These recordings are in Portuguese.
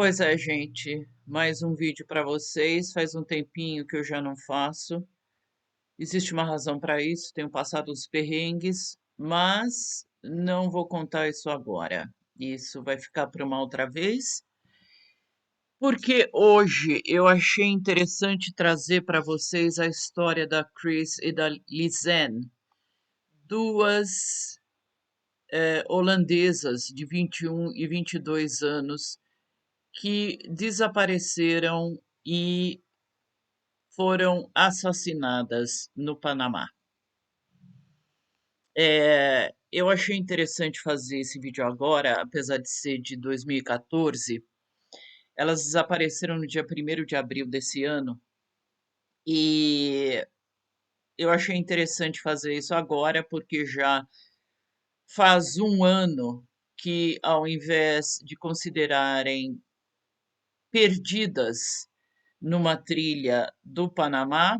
Pois é, gente, mais um vídeo para vocês. Faz um tempinho que eu já não faço. Existe uma razão para isso, tenho passado uns perrengues, mas não vou contar isso agora. Isso vai ficar para uma outra vez, porque hoje eu achei interessante trazer para vocês a história da Chris e da Lisanne, duas holandesas de 21 e 22 anos que desapareceram e foram assassinadas no Panamá. Eu achei interessante fazer esse vídeo agora, apesar de ser de 2014. Elas desapareceram no dia 1º de abril desse ano e eu achei interessante fazer isso agora porque já faz um ano que, ao invés de considerarem perdidas numa trilha do Panamá,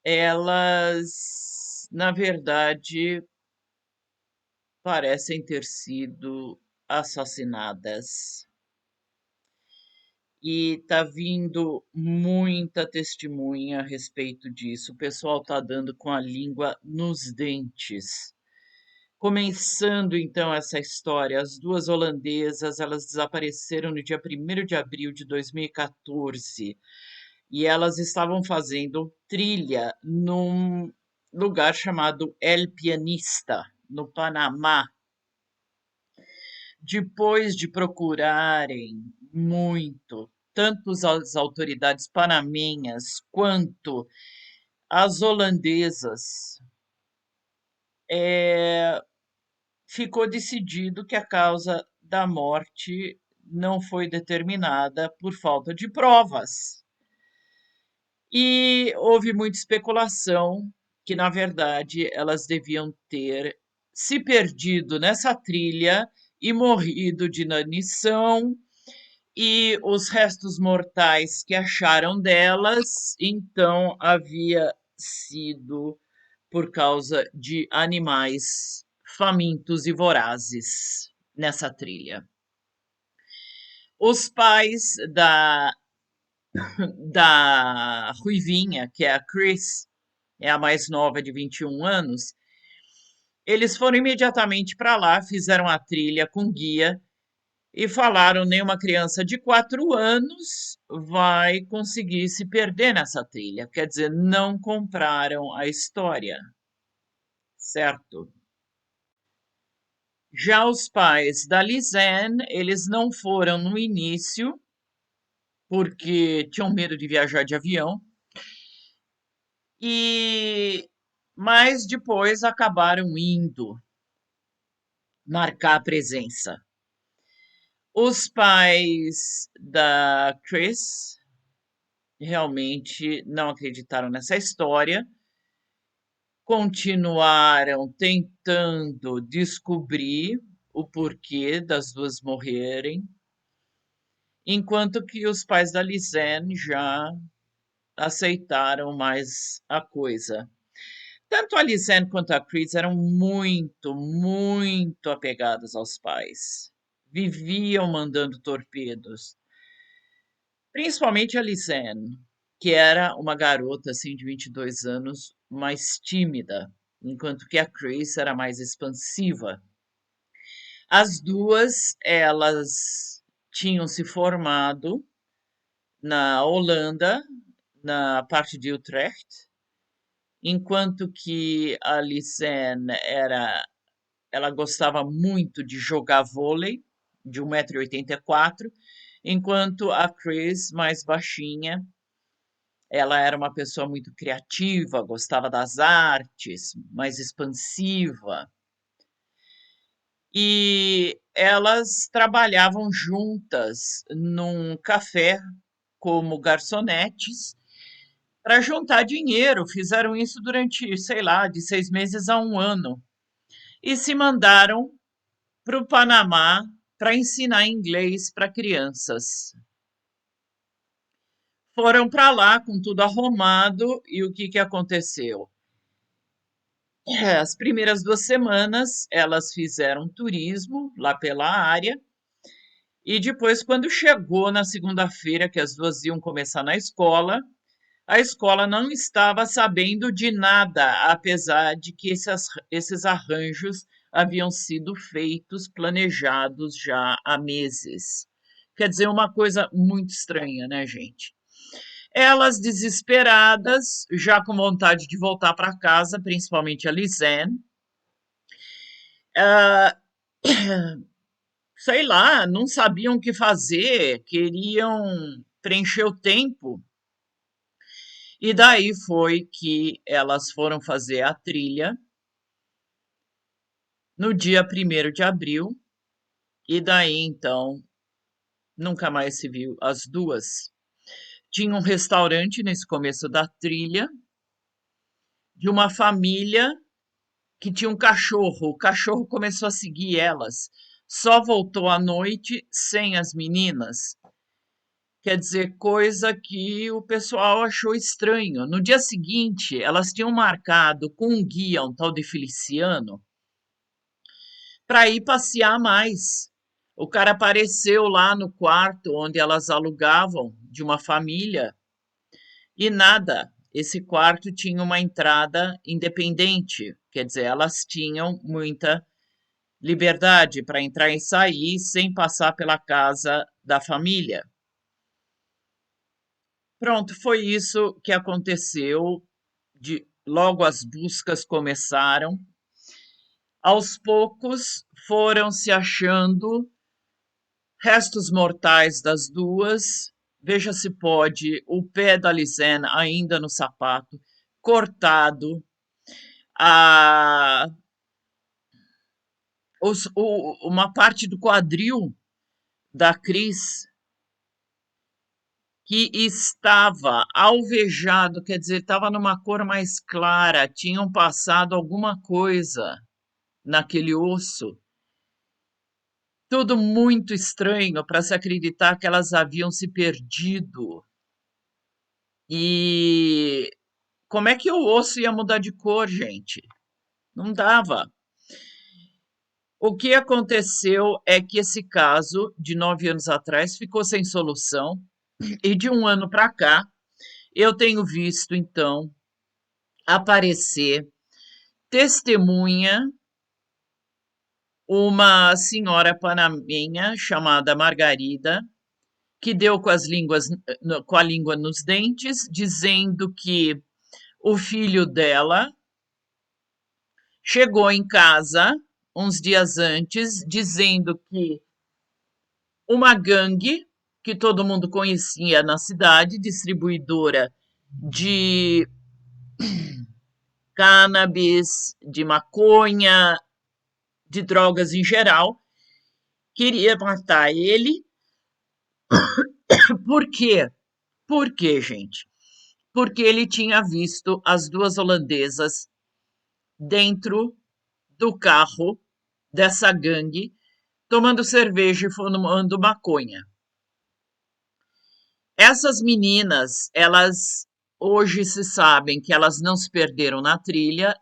elas, na verdade, parecem ter sido assassinadas. E tá vindo muita testemunha a respeito disso. O pessoal tá dando com a língua nos dentes. Começando então essa história, as duas holandesas, elas desapareceram no dia 1º de abril de 2014 e elas estavam fazendo trilha num lugar chamado El Pianista, no Panamá. Depois de procurarem muito, tanto as autoridades panamenhas quanto as holandesas, ficou decidido que a causa da morte não foi determinada por falta de provas. E houve muita especulação que, na verdade, elas deviam ter se perdido nessa trilha e morrido de inanição, e os restos mortais que acharam delas, então havia sido por causa de animais famintos e vorazes nessa trilha. Os pais da Ruivinha, que é a Chris, é a mais nova de 21 anos, eles foram imediatamente para lá, fizeram a trilha com guia e falaram: nenhuma criança de 4 anos vai conseguir se perder nessa trilha. Quer dizer, não compraram a história, certo? Já os pais da Lisanne, eles não foram no início, porque tinham medo de viajar de avião, mas depois acabaram indo marcar a presença. Os pais da Chris realmente não acreditaram nessa história, continuaram tentando descobrir o porquê das duas morrerem, enquanto que os pais da Lisanne já aceitaram mais a coisa. Tanto a Lisanne quanto a Chris eram muito, muito apegadas aos pais. Viviam mandando torpedos. Principalmente a Lisanne, que era uma garota assim de 22 anos, mais tímida, enquanto que a Chris era mais expansiva. As duas, elas tinham se formado na Holanda, na parte de Utrecht, enquanto que a Lisanne ela gostava muito de jogar vôlei, de 1,84 m, enquanto a Chris, mais baixinha, ela era uma pessoa muito criativa, gostava das artes, mais expansiva. E elas trabalhavam juntas num café como garçonetes para juntar dinheiro. Fizeram isso durante, sei lá, de 6 meses a um ano. E se mandaram para o Panamá para ensinar inglês para crianças. Foram para lá com tudo arrumado e o que, que aconteceu? As primeiras 2 semanas elas fizeram turismo lá pela área E depois, quando chegou na segunda-feira, que as duas iam começar na escola, a escola não estava sabendo de nada, apesar de que esses arranjos haviam sido feitos, planejados já há meses. Quer dizer, uma coisa muito estranha, né, gente? Elas desesperadas, já com vontade de voltar para casa, principalmente a Lisanne, ah, sei lá, não sabiam o que fazer, queriam preencher o tempo. E daí foi que elas foram fazer a trilha no dia 1º de abril, e daí então nunca mais se viu as duas. Tinha um restaurante nesse começo da trilha de uma família que tinha um cachorro. O cachorro começou a seguir elas. Só voltou à noite sem as meninas. Quer dizer, coisa que o pessoal achou estranho. No dia seguinte, elas tinham marcado com um guia, um tal de Feliciano, para ir passear mais. O cara apareceu lá no quarto onde elas alugavam de uma família e nada. Esse quarto tinha uma entrada independente, quer dizer, elas tinham muita liberdade para entrar e sair sem passar pela casa da família. Pronto, foi isso que aconteceu. Logo as buscas começaram. Aos poucos foram se achando restos mortais das duas. Veja se pode, o pé da Lisanne ainda no sapato, cortado, a, uma parte do quadril da Cris que estava alvejado, quer dizer, estava numa cor mais clara, tinham passado alguma coisa naquele osso. Tudo muito estranho para se acreditar que elas haviam se perdido. E como é que o osso ia mudar de cor, gente? Não dava. O que aconteceu é que esse caso, de 9 anos atrás, ficou sem solução, e de um ano para cá, eu tenho visto, então, aparecer testemunha uma senhora panamenha chamada Margarida, que deu com a língua nos dentes, dizendo que o filho dela chegou em casa uns dias antes, dizendo que uma gangue que todo mundo conhecia na cidade, distribuidora de cannabis, de maconha, de drogas em geral, queria matar ele. Por quê? Por quê, gente? Porque ele tinha visto as duas holandesas dentro do carro dessa gangue, tomando cerveja e fumando maconha. Essas meninas, elas hoje se sabem que elas não se perderam na trilha,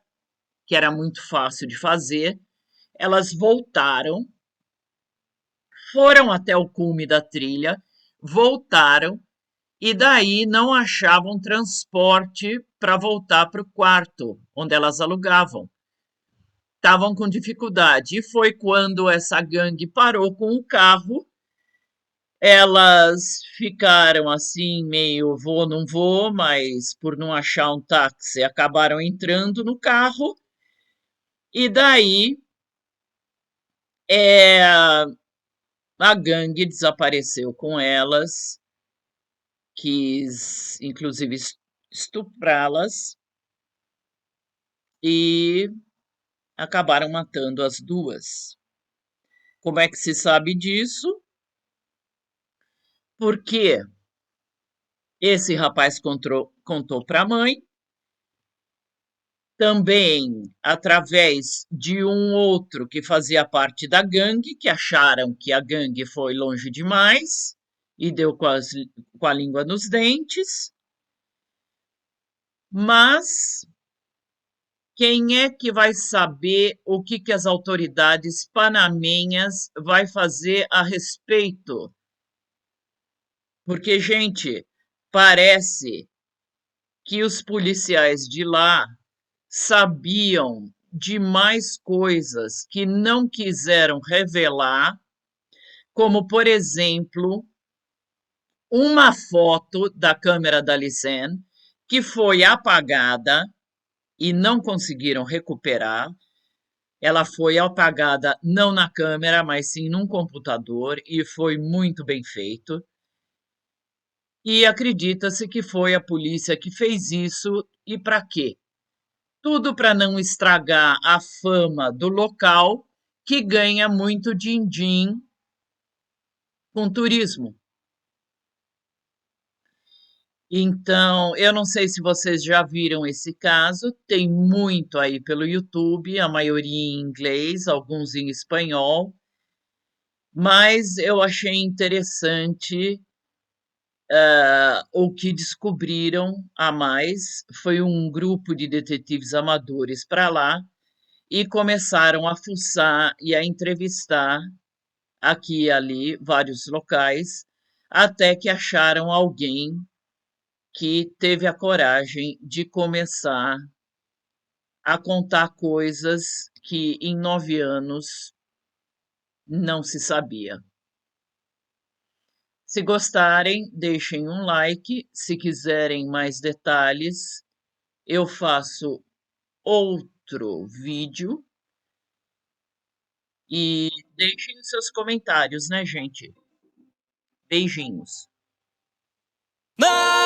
que era muito fácil de fazer. Elas voltaram, foram até o cume da trilha, voltaram e daí não achavam transporte para voltar para o quarto onde elas alugavam. Estavam com dificuldade. E foi quando essa gangue parou com o carro. Elas ficaram assim, meio vou, não vou, mas por não achar um táxi, acabaram entrando no carro. E daí a gangue desapareceu com elas, quis inclusive estuprá-las e acabaram matando as duas. Como é que se sabe disso? Porque esse rapaz contou para a mãe, também através de um outro que fazia parte da gangue, que acharam que a gangue foi longe demais e deu com a língua nos dentes, mas Quem é que vai saber o que as autoridades panamenhas vai fazer a respeito? Porque, gente, parece que os policiais de lá sabiam de mais coisas que não quiseram revelar, como, por exemplo, uma foto da câmera da Licen que foi apagada e não conseguiram recuperar. Ela foi apagada não na câmera, mas sim num computador e foi muito bem feito. E acredita-se que foi a polícia que fez isso e para quê? Tudo para não estragar a fama do local, que ganha muito din-din com turismo. Então, eu não sei se vocês já viram esse caso, tem muito aí pelo YouTube, a maioria em inglês, alguns em espanhol, mas eu achei interessante o que descobriram a mais. Foi um grupo de detetives amadores para lá e começaram a fuçar e a entrevistar aqui e ali vários locais, até que acharam alguém que teve a coragem de começar a contar coisas que em 9 anos não se sabia. Se gostarem, deixem um like. Se quiserem mais detalhes, eu faço outro vídeo e deixem os seus comentários, né, gente? Beijinhos. Maraviglia,